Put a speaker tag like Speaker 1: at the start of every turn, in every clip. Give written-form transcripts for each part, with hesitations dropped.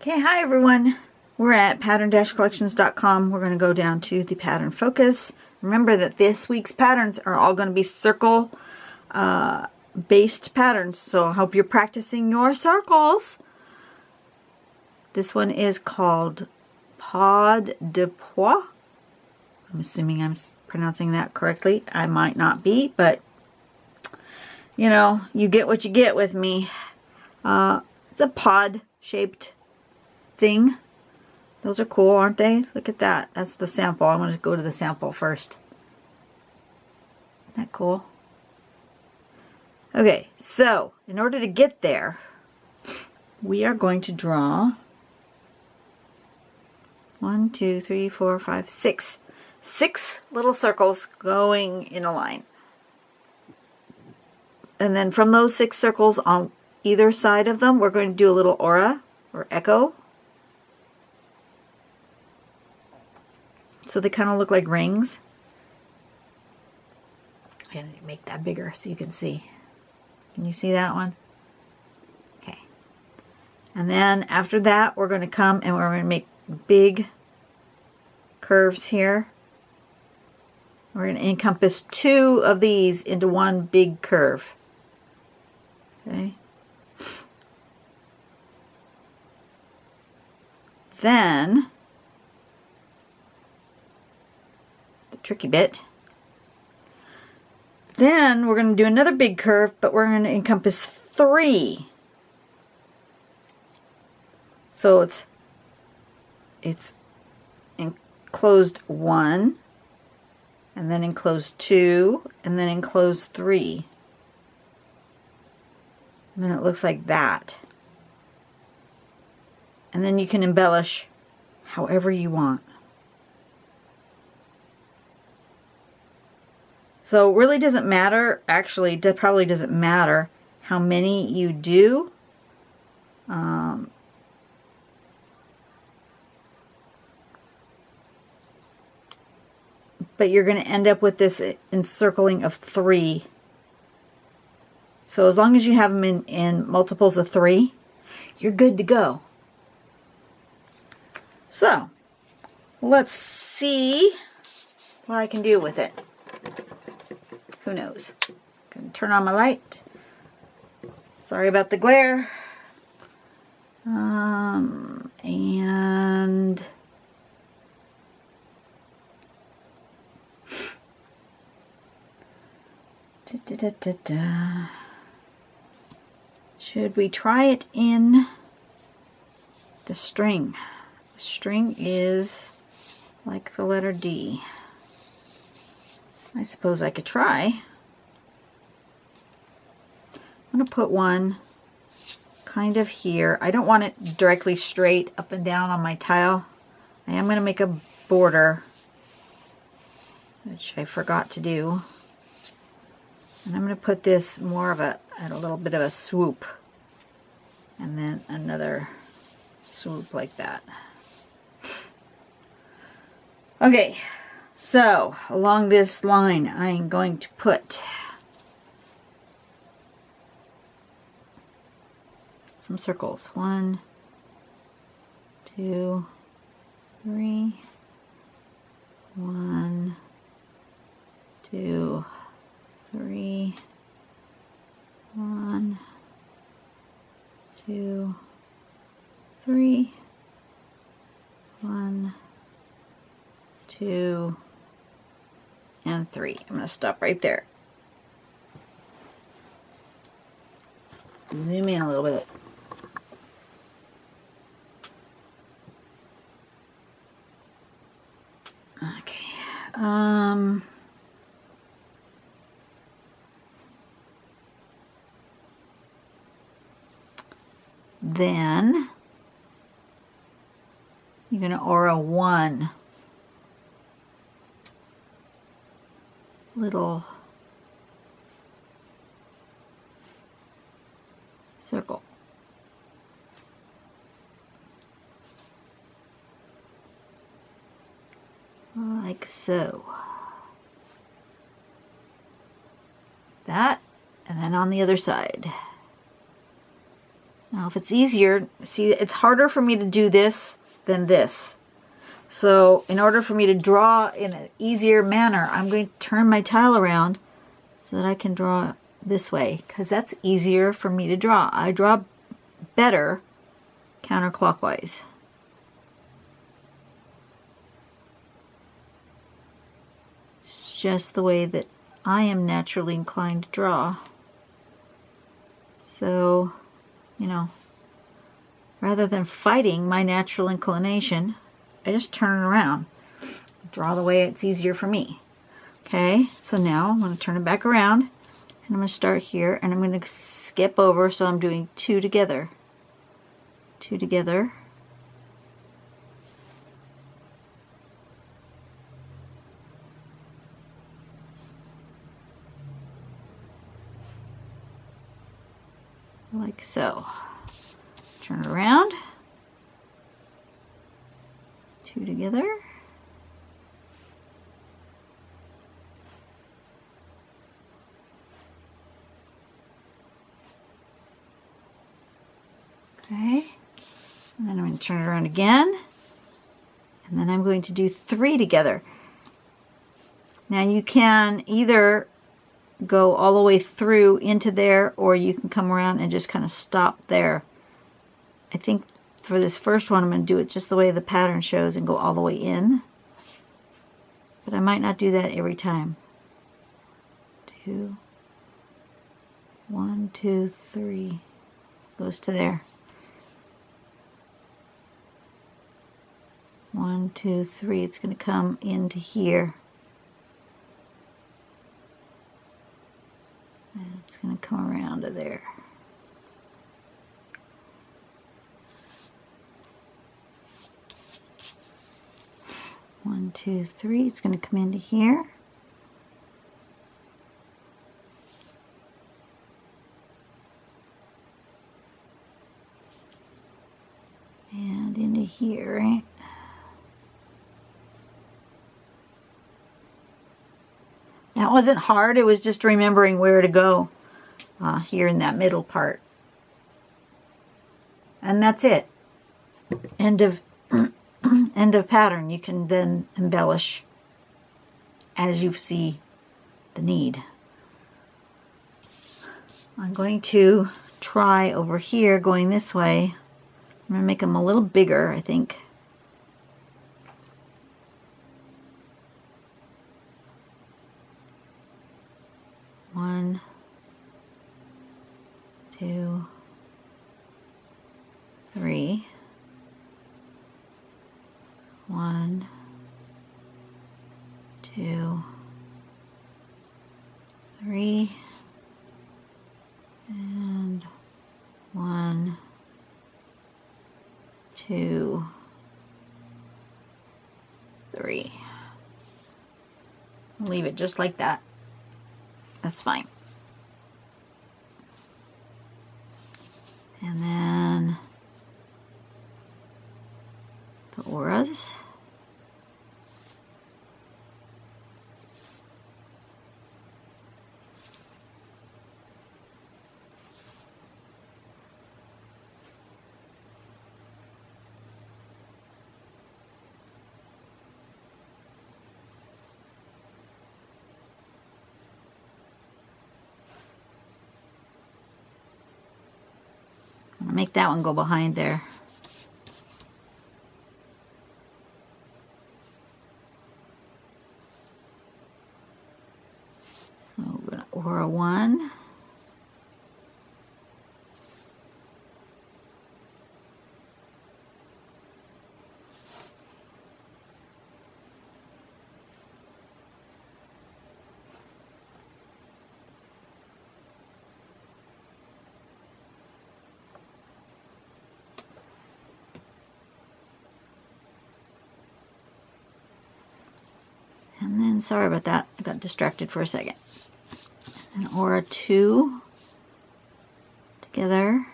Speaker 1: Okay, hi everyone. We're at pattern-collections.com. We're going to go down to the pattern focus. Remember that this week's patterns are all going to be circle based patterns, so I hope you're practicing your circles. This one is called Pas de Pois. I'm assuming I'm pronouncing that correctly. I might not be, but you know, you get what you get with me. It's a pod shaped thing. Those are cool, aren't they? Look at that. That's the sample. I want to go to the sample first. Isn't that cool? Okay, so in order to get there, we are going to draw 1, 2, 3, 4, 5, 6. 6 little circles going in a line. And then from those 6 circles on either side of them, we're going to do a little aura or echo. So they kind of look like rings. I gotta make that bigger so you can see. Can you see that one? Okay. And then after that, we're going to come and we're going to make big curves here. We're going to encompass 2 of these into one big curve. Okay. Then tricky bit. Then we're going to do another big curve, but we're going to encompass 3. So it's enclosed 1, and then enclosed 2, and then enclosed 3. And then it looks like that. And then you can embellish however you want. So it really doesn't matter, actually it probably doesn't matter how many you do. But you're going to end up with this encircling of 3. So as long as you have them in multiples of 3, you're good to go. So let's see what I can do with it. Who knows? I'm going to turn on my light. Sorry about the glare. And should we try it in the string? The string is like the letter D. I suppose I could try. I'm going to put one kind of here. I don't want it directly straight up and down on my tile. I am going to make a border, which I forgot to do. And I'm going to put this more of at a little bit of a swoop. And then another swoop like that. Okay. So, along this line, I'm going to put some circles. 1, 2, 3. 1, 2, 3. 1, 2, 3. 1, 2, and 3. I'm going to stop right there. Zoom in a little bit. Okay. Then you're going to aura 1 little circle. Like so. That, and then on the other side. Now if it's easier, see, it's harder for me to do this than this. So in order for me to draw in an easier manner, I'm going to turn my tile around so that I can draw this way, because that's easier for me to draw. I draw better counterclockwise. It's just the way that I am naturally inclined to draw. So, you know, rather than fighting my natural inclination, I just turn it around. Draw the way it's easier for me. Okay, so now I'm going to turn it back around, and I'm going to start here, and I'm going to skip over, so I'm doing 2 together. 2 together. Like so. Turn it around. 2 together. Okay. And then I'm going to turn it around again. And then I'm going to do 3 together. Now you can either go all the way through into there, or you can come around and just kind of stop there. I think for this first one I'm going to do it just the way the pattern shows and go all the way in. But I might not do that every time. 2, 1, 2, 3. Goes to there. 1, 2, 3. It's going to come into here. And it's going to come around to there. One, 2, 3. It's going to come into here. And into here, right? That wasn't hard, it was just remembering where to go here in that middle part. And that's it. End of end of pattern. You can then embellish as you see the need. I'm going to try over here going this way. I'm going to make them a little bigger, I think. One, 2, 3. 1, 2, 3, and 1, 2, 3. Leave it just like that. That's fine. And then the auras. Make that one go behind there. So we're going to aura 1. And then, sorry about that, I got distracted for a second. And aura 2 together.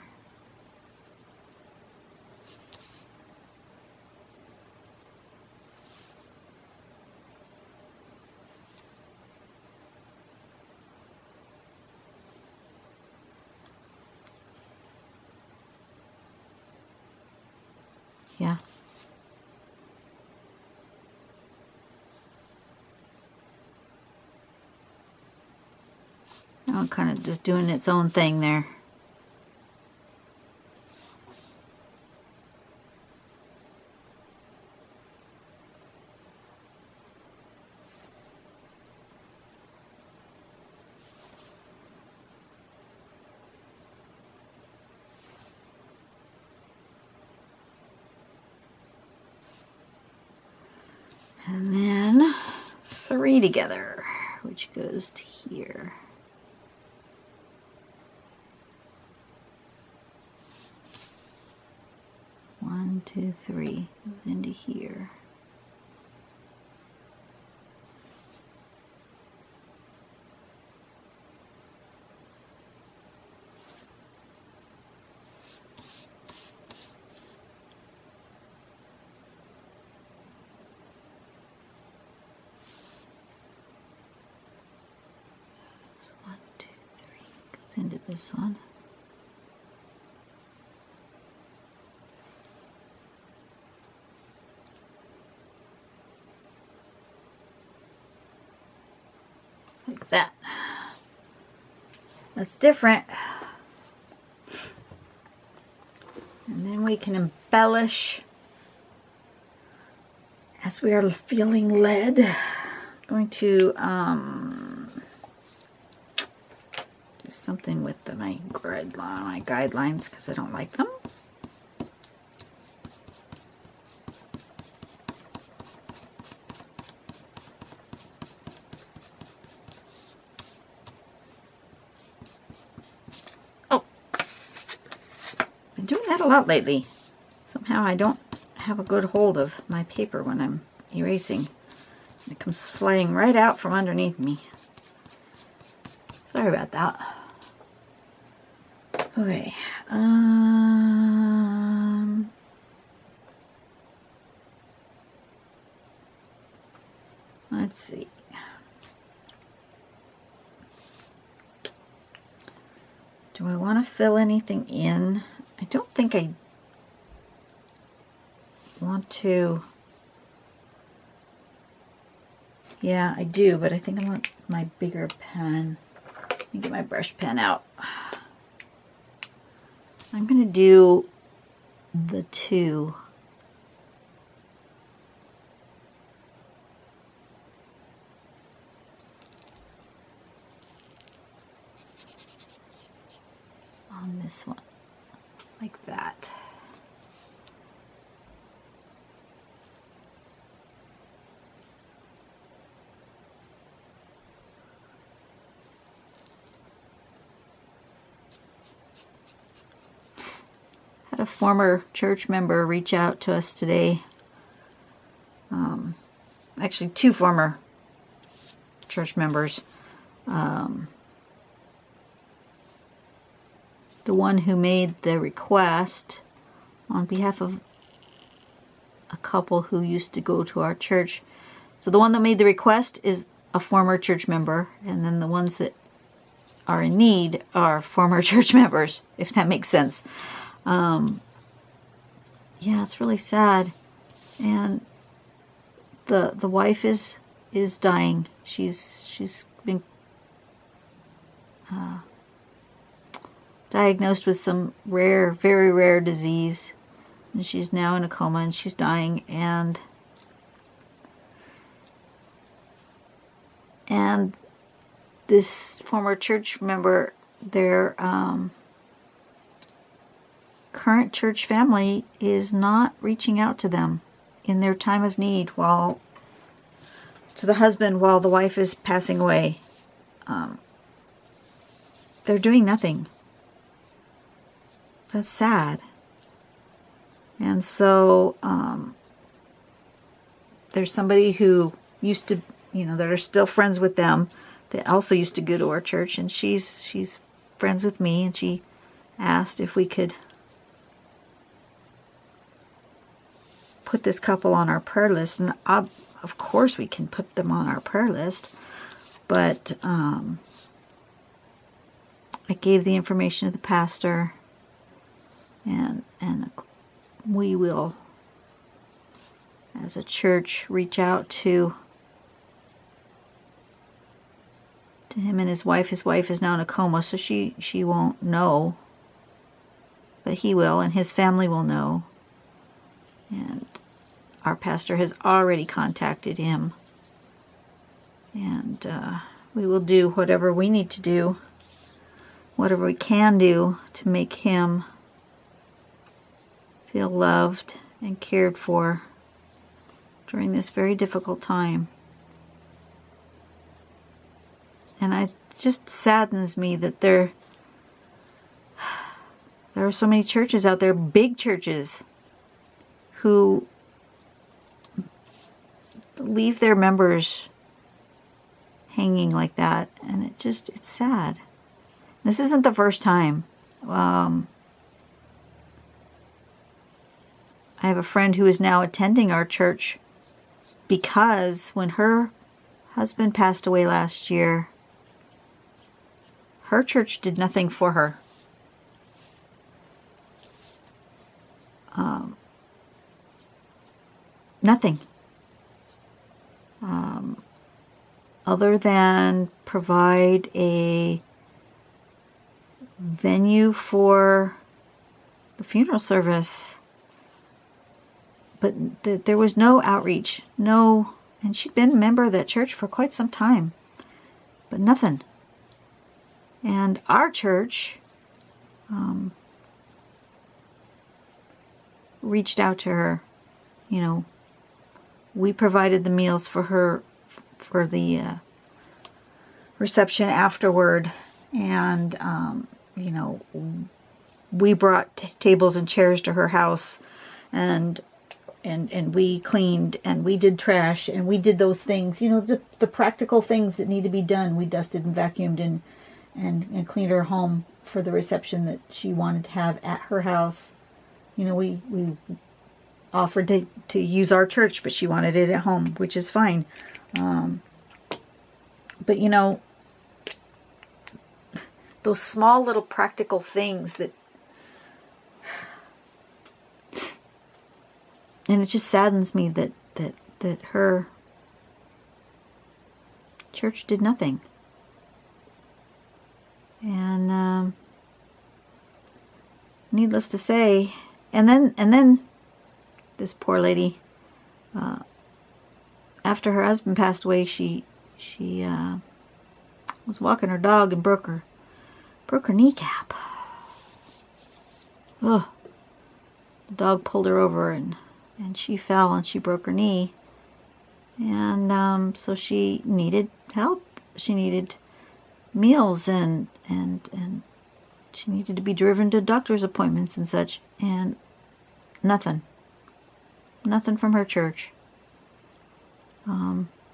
Speaker 1: Yeah. Oh, kind of just doing its own thing there. And then 3 together, which goes to here. One, two, 3 goes into here. Into this one. Like that. That's different. And then we can embellish as we are feeling led. I'm going to something with my guidelines because I don't like them. Oh, been doing that a lot lately. Somehow I don't have a good hold of my paper when I'm erasing. It comes flying right out from underneath me. Sorry about that. Okay, let's see. Do I want to fill anything in? I don't think I want to. Yeah, I do, but I think I want my bigger pen. Let me get my brush pen out. I'm going to do the 2. On this one, like that. A former church member reach out to us today. Actually, 2 former church members. The one who made the request on behalf of a couple who used to go to our church. So the one that made the request is a former church member, and then the ones that are in need are former church members, if that makes sense. Yeah, it's really sad. And the wife is dying. She's been diagnosed with some very rare disease, and she's now in a coma and she's dying. And this former church member, their current church family is not reaching out to them in their time of need, to the husband while the wife is passing away. They're doing nothing. That's sad. And so there's somebody who used to, that are still friends with them, that also used to go to our church, and she's friends with me, and she asked if we could put this couple on our prayer list. And of course we can put them on our prayer list, but I gave the information to the pastor, and we will as a church, reach out to him and his wife. His wife is now in a coma, so she won't know, but he will, and his family will know. And our pastor has already contacted him, and we will do whatever we need to do, whatever we can do to make him feel loved and cared for during this very difficult time. And it just saddens me that there are so many churches out there, big churches, who leave their members hanging like that. And it's sad. This isn't the first time. I have a friend who is now attending our church because when her husband passed away last year, her church did nothing for her. Nothing. Other than provide a venue for the funeral service. But there was no outreach. No, and she'd been a member of that church for quite some time. But nothing. And our church reached out to her. You know, we provided the meals for her for the reception afterward, and you know, we brought tables and chairs to her house, and we cleaned, and we did trash, and we did those things, you know, the practical things that need to be done. We dusted and vacuumed and cleaned her home for the reception that she wanted to have at her house. You know, we offered to use our church, but she wanted it at home, which is fine. But you know, those small little practical things that, and it just saddens me that her church did nothing. And needless to say, and then this poor lady, after her husband passed away, she was walking her dog and broke her kneecap. Ugh. The dog pulled her over, and she fell and she broke her knee. And so she needed help. She needed meals, and she needed to be driven to doctor's appointments and such. And nothing from her church.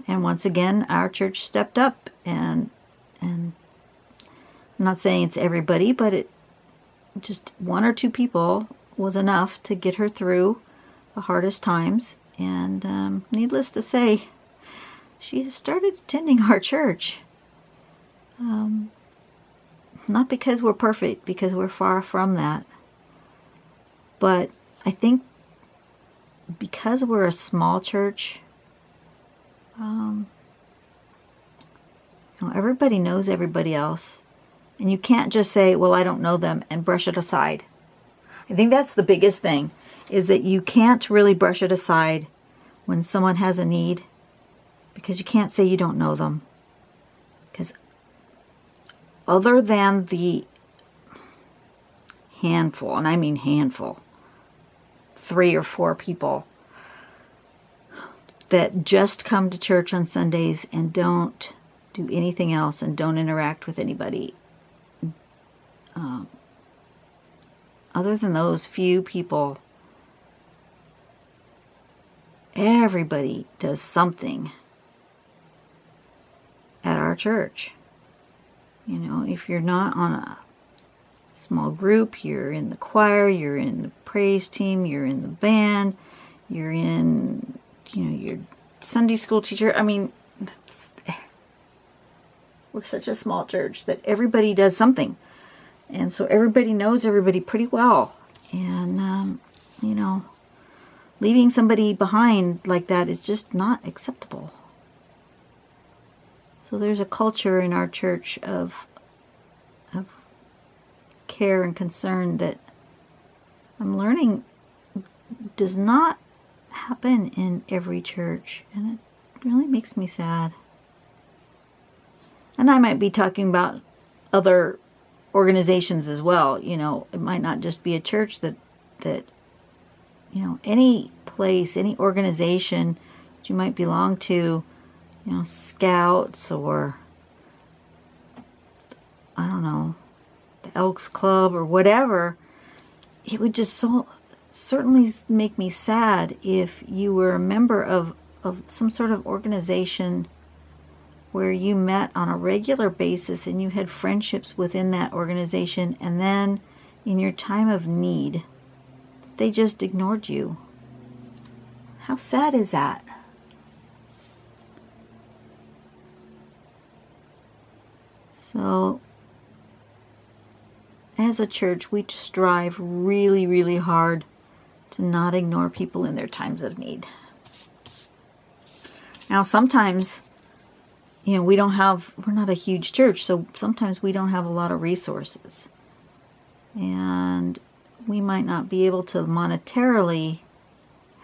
Speaker 1: And once again, our church stepped up, and I'm not saying it's everybody, but it just one or two people was enough to get her through the hardest times. And needless to say, she started attending our church. Not because we're perfect, because we're far from that. But I think because we're a small church, everybody knows everybody else. And you can't just say, well, I don't know them, and brush it aside. I think that's the biggest thing, is that you can't really brush it aside when someone has a need, because you can't say you don't know them. Because other than the handful, and I mean handful, 3 or 4 people that just come to church on Sundays and don't do anything else and don't interact with anybody, other than those few people, everybody does something at our church. You know, if you're not on a small group, you're in the choir, you're in the praise team, you're in the band, you're in, you know, your Sunday school teacher. I mean, we're such a small church that everybody does something. And so everybody knows everybody pretty well. And, you know, leaving somebody behind like that is just not acceptable. So there's a culture in our church of care and concern that I'm learning does not happen in every church, and it really makes me sad. And I might be talking about other organizations as well. You know, it might not just be a church that you know, any place, any organization that you might belong to, you know, Scouts or, I don't know, the Elks Club or whatever, it would just so certainly make me sad if you were a member of some sort of organization where you met on a regular basis and you had friendships within that organization, and then in your time of need, they just ignored you. How sad is that? So, as a church, we strive really, really hard to not ignore people in their times of need. Now, sometimes, you know, we're not a huge church, so sometimes we don't have a lot of resources. And we might not be able to monetarily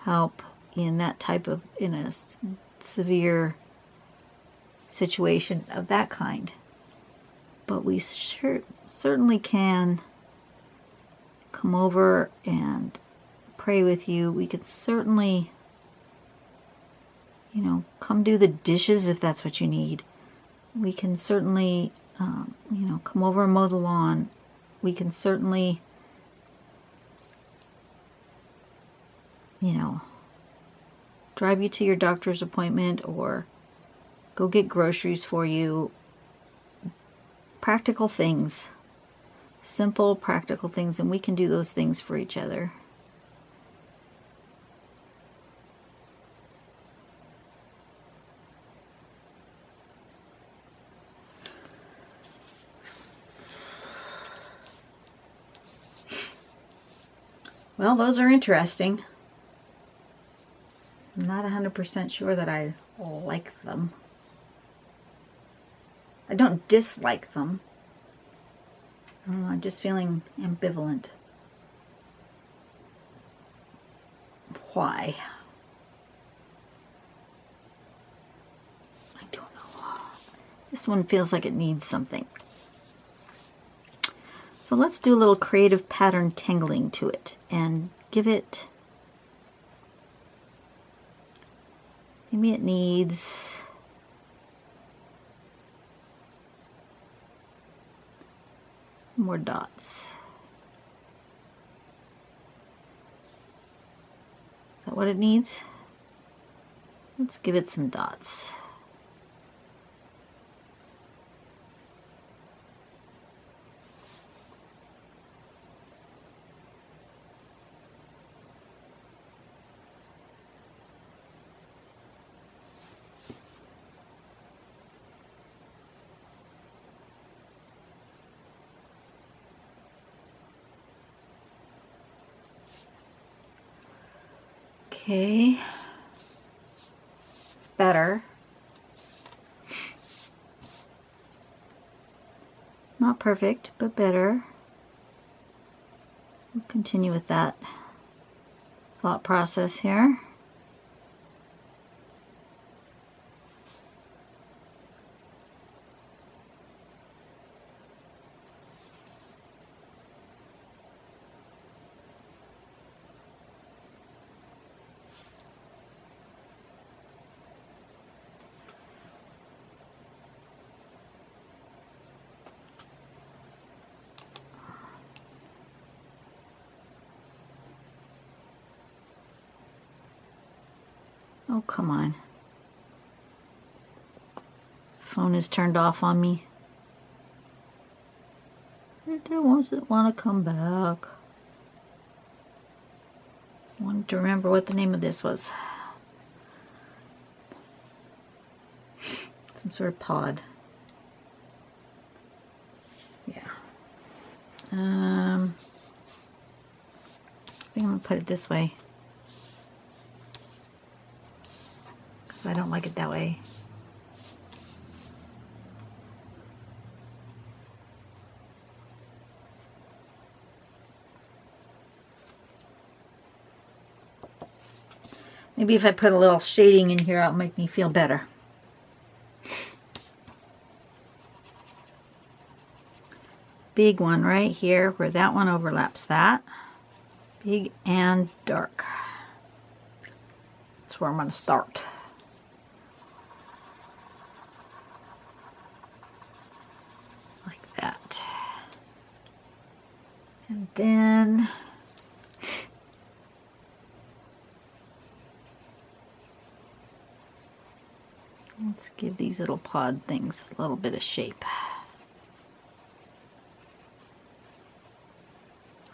Speaker 1: help in a severe situation of that kind. But we certainly can come over and pray with you. We could certainly, you know, come do the dishes if that's what you need. We can certainly, you know, come over and mow the lawn. We can certainly, you know, drive you to your doctor's appointment or go get groceries for you. Practical things. Simple, practical things, and we can do those things for each other. Well, those are interesting. I'm not 100% sure that I like them. I don't dislike them. I don't know, I'm just feeling ambivalent. Why? I don't know. This one feels like it needs something. So let's do a little creative pattern tangling to it and give it, maybe it needs some more dots. Is that what it needs? Let's give it some dots. Okay, it's better. Not perfect, but better. We'll continue with that thought process here. Oh, come on. Phone is turned off on me. It doesn't want to come back. I wanted to remember what the name of this was. Some sort of pod. Yeah. I think I'm going to put it this way. because I don't like it that way. Maybe if I put a little shading in here, it'll make me feel better. Big one right here where that one overlaps that. Big and dark. That's where I'm going to start. Like that. And then let's give these little pod things a little bit of shape.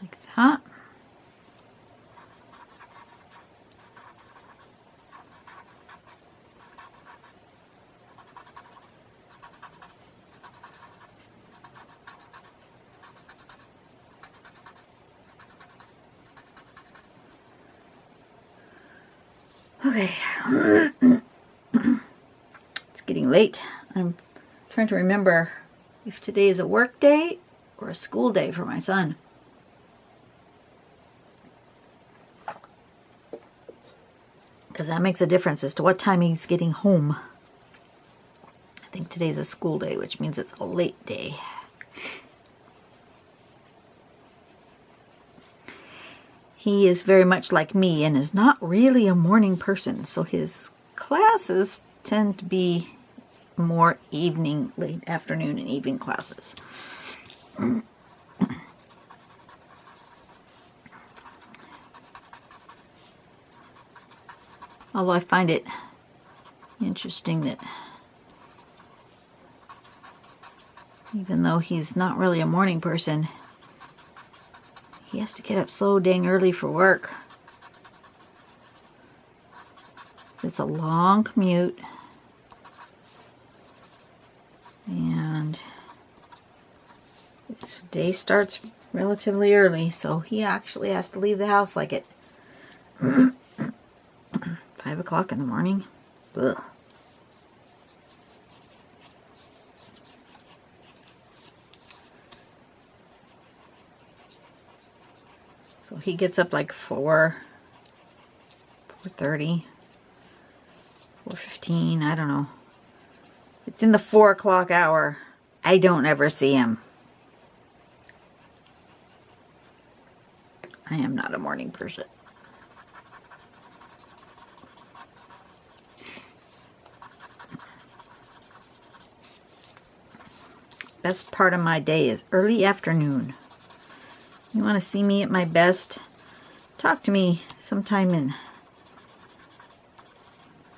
Speaker 1: Like that. Okay. It's getting late. I'm trying to remember if today is a work day or a school day for my son. Because that makes a difference as to what time he's getting home. I think today's a school day, which means it's a late day. He is very much like me and is not really a morning person, so his classes tend to be more evening, late afternoon and evening classes. Although I find it interesting that even though he's not really a morning person, he has to get up so dang early for work. It's a long commute. And his day starts relatively early, so he actually has to leave the house like at 5 o'clock in the morning. Ugh. So he gets up like 4:30, 4:15, I don't know. It's in the 4 o'clock hour. I don't ever see him. I am not a morning person. Best part of my day is early afternoon. You want to see me at my best? Talk to me sometime in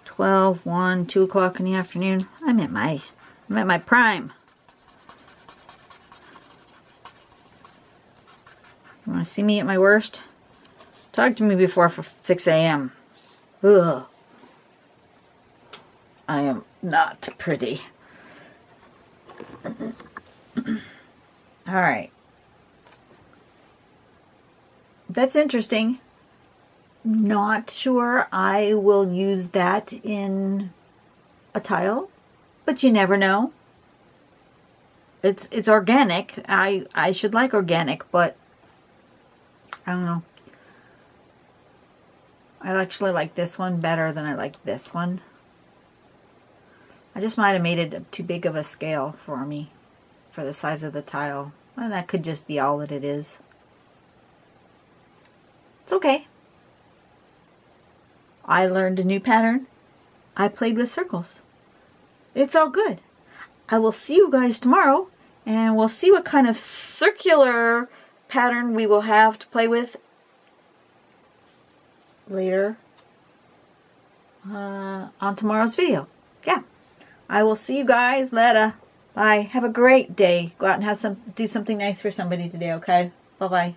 Speaker 1: 12, 1, 2 o'clock in the afternoon. I'm at my prime. You want to see me at my worst? Talk to me before 6 a.m. Ugh. I am not pretty. All right. That's interesting. Not sure I will use that in a tile, but you never know. It's organic. I should like organic, but I don't know. I actually like this one better than I like this one. I just might have made it too big of a scale for me, for the size of the tile. And that could just be all that it is. It's okay. I learned a new pattern. I played with circles. It's all good. I will see you guys tomorrow, and we'll see what kind of circular pattern we will have to play with later on tomorrow's video. Yeah. I will see you guys later. Bye. Have a great day. Go out and do something nice for somebody today, okay? Bye-bye.